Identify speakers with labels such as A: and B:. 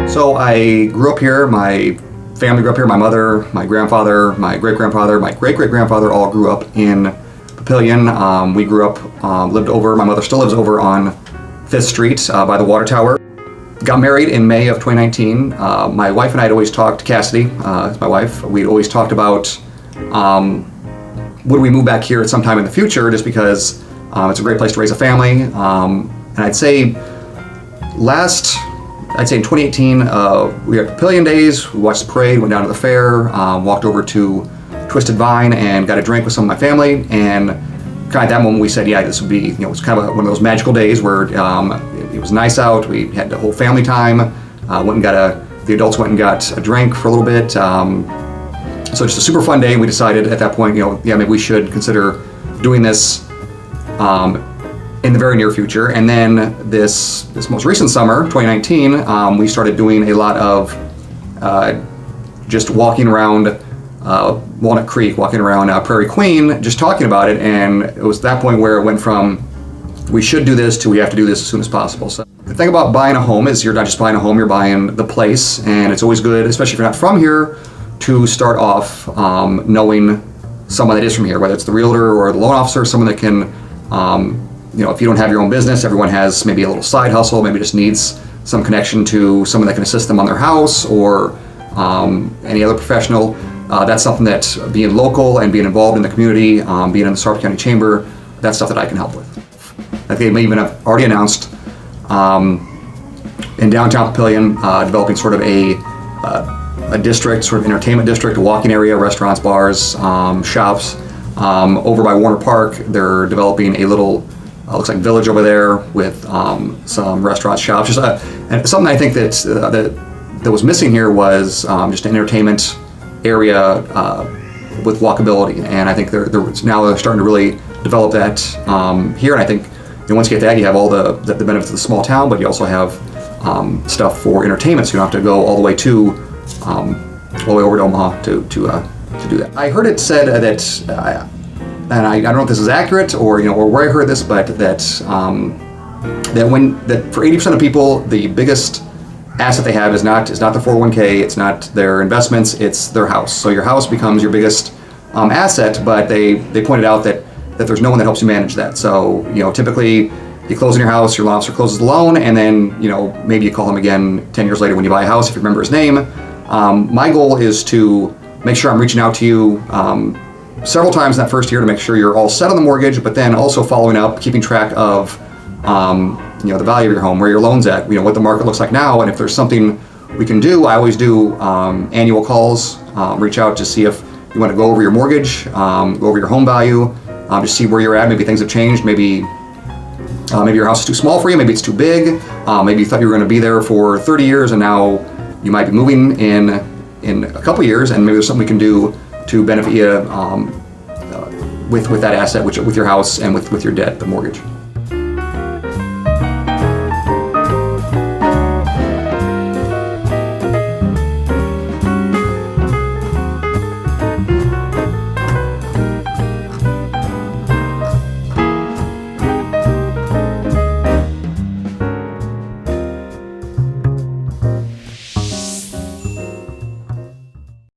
A: So I grew up here, my family grew up here, my mother, my grandfather, my great-grandfather, my great-great-grandfather all grew up in Papillion. We grew up, lived over, my mother still lives over on 5th Street by the water tower. Got married in May of 2019. My wife and I had always talked, Cassidy, is my wife, we'd always talked about would we move back here at some time in the future, just because it's a great place to raise a family. And I'd say in 2018, we had Papillion days, we watched the parade, went down to the fair, walked over to Twisted Vine and got a drink with some of my family, and kind of at that moment we said, yeah, this would be, it was kind of one of those magical days where it was nice out, we had the whole family time, the adults went and got a drink for a little bit, so just a super fun day. We decided at that point, yeah, maybe we should consider doing this in the very near future. And then this most recent summer, 2019, we started doing a lot of just walking around Walnut Creek, walking around Prairie Queen, just talking about it. And it was that point where it went from we should do this to we have to do this as soon as possible. So the thing about buying a home is you're not just buying a home, you're buying the place. And it's always good, especially if you're not from here, to start off knowing someone that is from here, whether it's the realtor or the loan officer, someone that can, if you don't have your own business, everyone has maybe a little side hustle, maybe just needs some connection to someone that can assist them on their house, or any other professional. That's something that being local and being involved in the community, being in the Sarpy County Chamber, that's stuff that I can help with. I think they may even have already announced in downtown Papillion, developing sort of a district, sort of entertainment district, a walking area, restaurants, bars, shops. Over by Warner Park, they're developing a little, looks like village over there with some restaurants, shops. Just and something I think that was missing here was just an entertainment area with walkability, and I think they're starting to really develop that here. And I think once you get that, you have all the benefits of the small town, but you also have stuff for entertainment, so you don't have to go all the way over to Omaha to do that. I heard it said that, and I don't know if this is accurate or where I heard this, but that for 80% of people, the biggest asset they have is not the 401k, it's not their investments, it's their house. So your house becomes your biggest asset, but they pointed out that there's no one that helps you manage that. So typically you close on your house, your loan officer closes the loan, and then maybe you call him again 10 years later when you buy a house if you remember his name. My goal is to make sure I'm reaching out to you several times in that first year to make sure you're all set on the mortgage, but then also following up, keeping track of the value of your home, where your loan's at, what the market looks like now, and if there's something we can do. I always do annual calls, reach out to see if you want to go over your mortgage, go over your home value, just see where you're at. Maybe things have changed. Maybe your house is too small for you. Maybe it's too big. Maybe you thought you were going to be there for 30 years, and now you might be moving in a couple years, and maybe there's something we can do to benefit you with that asset, with your house and with your debt, the mortgage.